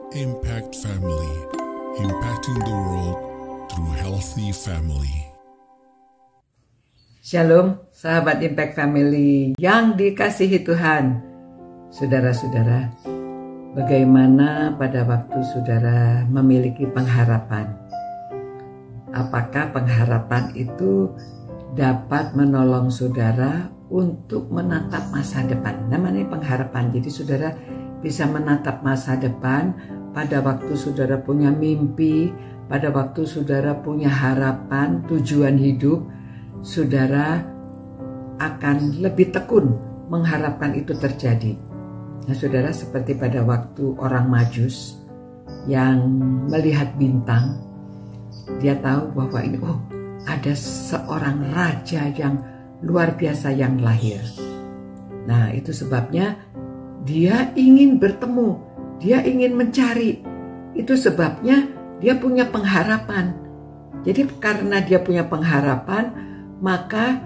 Impact Family, impacting the world through healthy family. Shalom, sahabat Impact Family yang dikasihi Tuhan. Saudara-saudara, bagaimana pada waktu saudara memiliki pengharapan? Apakah pengharapan itu dapat menolong saudara untuk menatap masa depan? Namanya pengharapan. Jadi saudara bisa menatap masa depan pada waktu saudara punya mimpi, pada waktu saudara punya harapan, tujuan hidup, saudara akan lebih tekun mengharapkan itu terjadi. Nah saudara, seperti pada waktu orang Majus yang melihat bintang, dia tahu bahwa ini ada seorang raja yang luar biasa yang lahir. Nah itu sebabnya dia ingin bertemu, dia ingin mencari. Itu sebabnya dia punya pengharapan. Jadi karena dia punya pengharapan, maka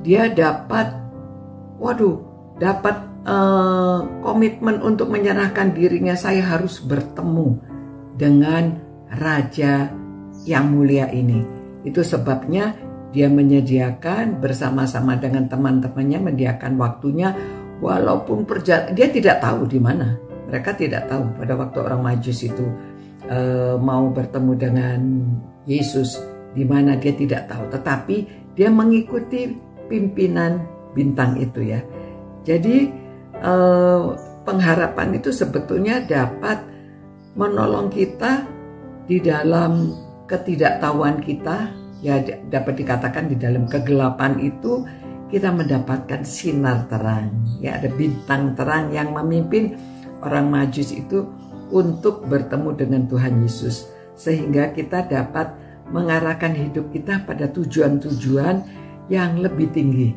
dia dapat komitmen untuk menyerahkan dirinya. Saya harus bertemu dengan raja yang mulia ini. Itu sebabnya dia menyediakan bersama-sama dengan teman-temannya, menyediakan waktunya, walaupun dia tidak tahu di mana. Mereka tidak tahu pada waktu orang Majus itu mau bertemu dengan Yesus di mana, dia tidak tahu. Tetapi dia mengikuti pimpinan bintang itu ya. Jadi pengharapan itu sebetulnya dapat menolong kita di dalam ketidaktahuan kita. Ya dapat dikatakan di dalam kegelapan itu kita mendapatkan sinar terang. Ya ada bintang terang yang memimpin orang Majus itu untuk bertemu dengan Tuhan Yesus. Sehingga kita dapat mengarahkan hidup kita pada tujuan-tujuan yang lebih tinggi.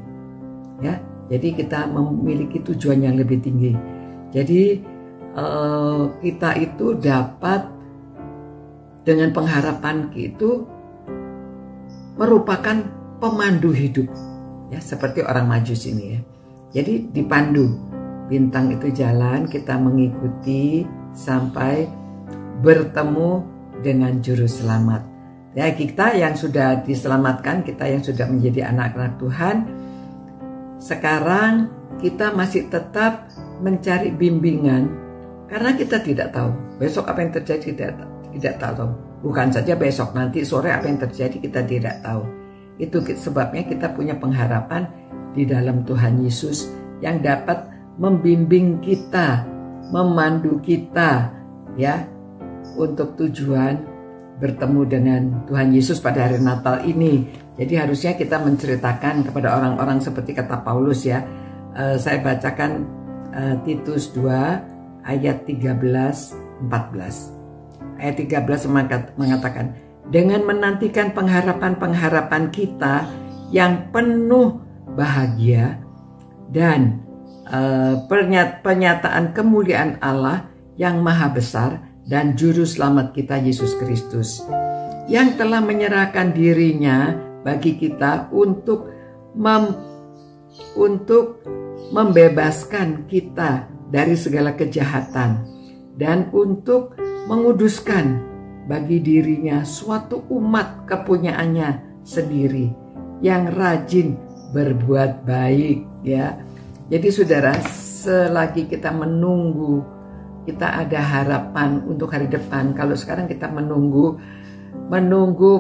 Ya, jadi kita memiliki tujuan yang lebih tinggi. Jadi kita itu dapat dengan pengharapan itu merupakan pemandu hidup. Ya, seperti orang Majus ini ya. Jadi dipandu, bintang itu jalan, kita mengikuti sampai bertemu dengan juru selamat. Ya, kita yang sudah diselamatkan, kita yang sudah menjadi anak-anak Tuhan, sekarang kita masih tetap mencari bimbingan karena kita tidak tahu besok apa yang terjadi, tidak tahu. Bukan saja besok, nanti sore apa yang terjadi kita tidak tahu. Itu sebabnya kita punya pengharapan di dalam Tuhan Yesus yang dapat membimbing kita, memandu kita ya untuk tujuan bertemu dengan Tuhan Yesus pada hari Natal ini. Jadi harusnya kita menceritakan kepada orang-orang seperti kata Paulus ya. Saya bacakan Titus 2 ayat 13-14. Ayat 13 mengatakan, dengan menantikan pengharapan-pengharapan kita yang penuh bahagia dan pernyataan kemuliaan Allah yang maha besar dan juru selamat kita Yesus Kristus, yang telah menyerahkan dirinya bagi kita untuk membebaskan kita dari segala kejahatan dan untuk menguduskan bagi dirinya suatu umat kepunyaannya sendiri yang rajin berbuat baik ya. Jadi saudara, selagi kita menunggu, kita ada harapan untuk hari depan. Kalau sekarang kita menunggu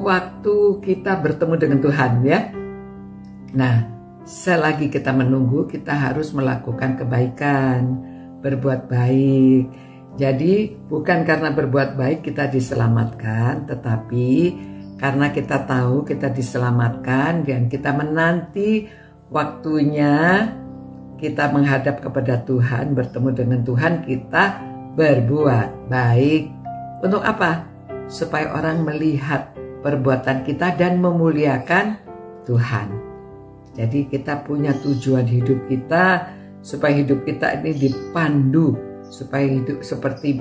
waktu kita bertemu dengan Tuhan ya. Nah, selagi kita menunggu, kita harus melakukan kebaikan, berbuat baik. Jadi bukan karena berbuat baik kita diselamatkan, tetapi karena kita tahu kita diselamatkan dan kita menanti waktunya kita menghadap kepada Tuhan, bertemu dengan Tuhan, kita berbuat baik. Untuk apa? Supaya orang melihat perbuatan kita dan memuliakan Tuhan. Jadi kita punya tujuan hidup kita, supaya hidup kita ini dipandu, supaya hidup seperti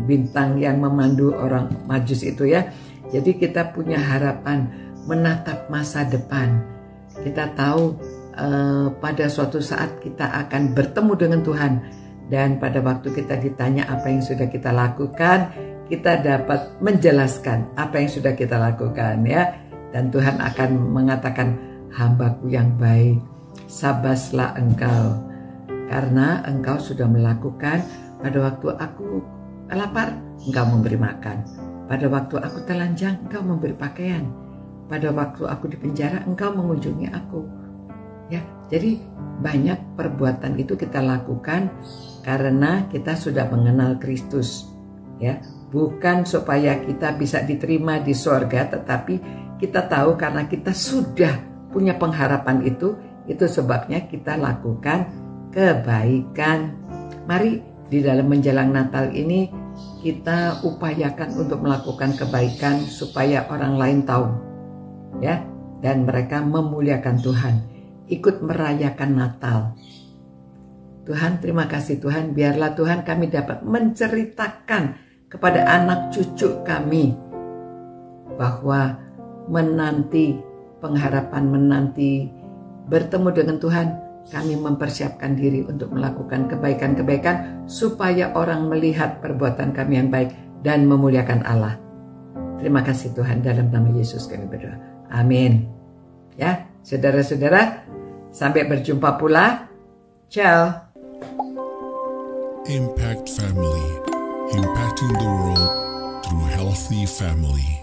bintang yang memandu orang Majus itu ya. Jadi kita punya harapan menatap masa depan. Kita tahu pada suatu saat kita akan bertemu dengan Tuhan Dan pada waktu kita ditanya apa yang sudah kita lakukan, kita dapat menjelaskan apa yang sudah kita lakukan ya. Dan Tuhan akan mengatakan, hambaku yang baik, sabaslah engkau, karena engkau sudah melakukan. Pada waktu aku lapar, engkau memberi makan. Pada waktu aku telanjang, engkau memberi pakaian. Pada waktu aku di penjara, engkau mengunjungi aku. Ya, jadi banyak perbuatan itu kita lakukan karena kita sudah mengenal Kristus. Ya, bukan supaya kita bisa diterima di sorga, tetapi kita tahu karena kita sudah punya pengharapan itu sebabnya kita lakukan kebaikan. Mari di dalam menjelang Natal ini kita upayakan untuk melakukan kebaikan supaya orang lain tahu, ya, dan mereka memuliakan Tuhan, ikut merayakan Natal. Tuhan, terima kasih Tuhan, biarlah Tuhan kami dapat menceritakan kepada anak cucu kami bahwa menanti pengharapan, menanti bertemu dengan Tuhan, kami mempersiapkan diri untuk melakukan kebaikan-kebaikan supaya orang melihat perbuatan kami yang baik dan memuliakan Allah. Terima kasih Tuhan, dalam nama Yesus kami berdoa. Amin. Ya, saudara-saudara, sampai berjumpa pula. Ciao. Impact Family, impacting the world through healthy family.